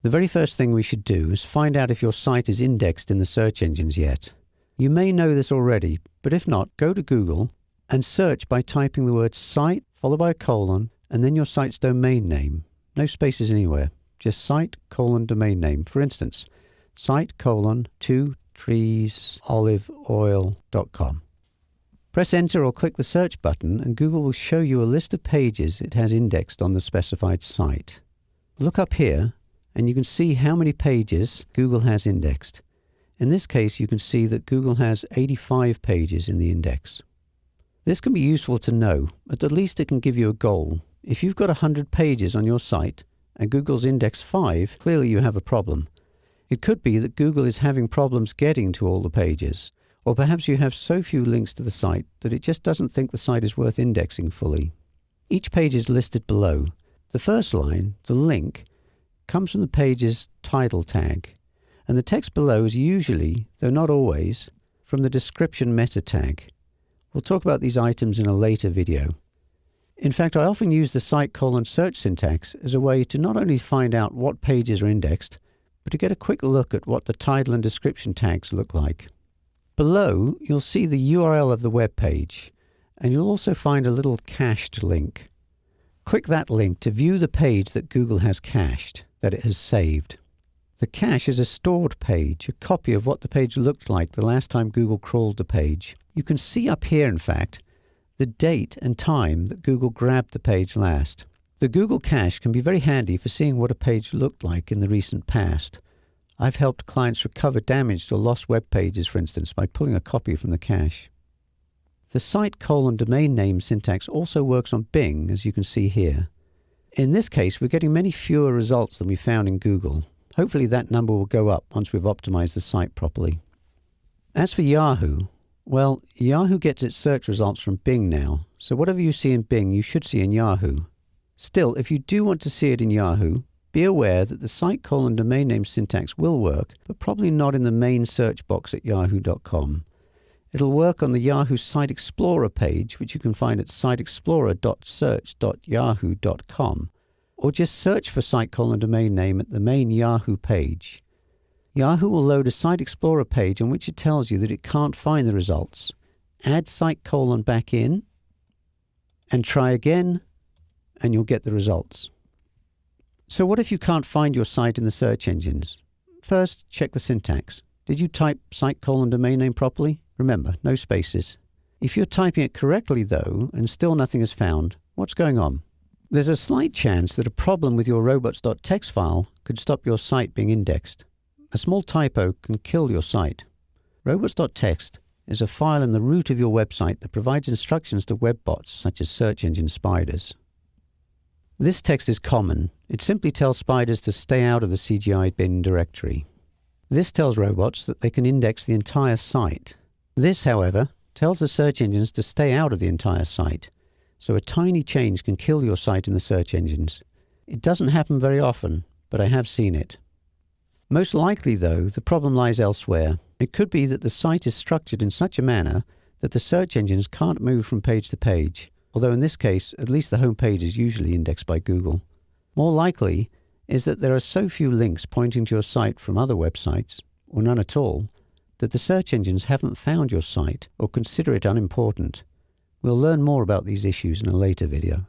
The very first thing we should do is find out if your site is indexed in the search engines yet. You may know this already, but if not, go to Google and search by typing the word site followed by a colon and then your site's domain name. No spaces anywhere. Just site domain name. For instance, site:2treesoliveoil.com. Press enter or click the search button and Google will show you a list of pages it has indexed on the specified site. Look up here and you can see how many pages Google has indexed. In this case, you can see that Google has 85 pages in the index. This can be useful to know, but at least it can give you a goal. If you've got 100 pages on your site and Google's indexed 5, clearly you have a problem. It could be that Google is having problems getting to all the pages, or perhaps you have so few links to the site that it just doesn't think the site is worth indexing fully. Each page is listed below. The first line, the link, comes from the page's title tag, and the text below is usually, though not always, from the description meta tag. We'll talk about these items in a later video. In fact, I often use the site:/search syntax as a way to not only find out what pages are indexed, but to get a quick look at what the title and description tags look like. Below, you'll see the URL of the web page, and you'll also find a little cached link. Click that link to view the page that Google has cached, that it has saved. The cache is a stored page, a copy of what the page looked like the last time Google crawled the page. You can see up here, in fact, the date and time that Google grabbed the page last. The Google cache can be very handy for seeing what a page looked like in the recent past. I've helped clients recover damaged or lost web pages, for instance, by pulling a copy from the cache. The site:/domain name syntax also works on Bing, as you can see here. In this case, we're getting many fewer results than we found in Google. Hopefully that number will go up once we've optimized the site properly. As for Yahoo, well, Yahoo gets its search results from Bing now, so whatever you see in Bing, you should see in Yahoo. Still, if you do want to see it in Yahoo, be aware that the site:/domain name syntax will work, but probably not in the main search box at yahoo.com. It'll work on the Yahoo Site Explorer page, which you can find at siteexplorer.search.yahoo.com, or just search for site:/domain name at the main Yahoo page. Yahoo will load a Site Explorer page on which it tells you that it can't find the results. Add site: back in, and try again, and you'll get the results. So what if you can't find your site in the search engines? First, check the syntax. Did you type site:/domain name properly? Remember, no spaces. If you're typing it correctly though, and still nothing is found, what's going on? There's a slight chance that a problem with your robots.txt file could stop your site being indexed. A small typo can kill your site. Robots.txt is a file in the root of your website that provides instructions to web bots such as search engine spiders. This text is common. It simply tells spiders to stay out of the CGI bin directory. This tells robots that they can index the entire site. This, however, tells the search engines to stay out of the entire site, so a tiny change can kill your site in the search engines. It doesn't happen very often, but I have seen it. Most likely, though, the problem lies elsewhere. It could be that the site is structured in such a manner that the search engines can't move from page to page, although in this case, at least the home page is usually indexed by Google. More likely is that there are so few links pointing to your site from other websites, or none at all, that the search engines haven't found your site or consider it unimportant. We'll learn more about these issues in a later video.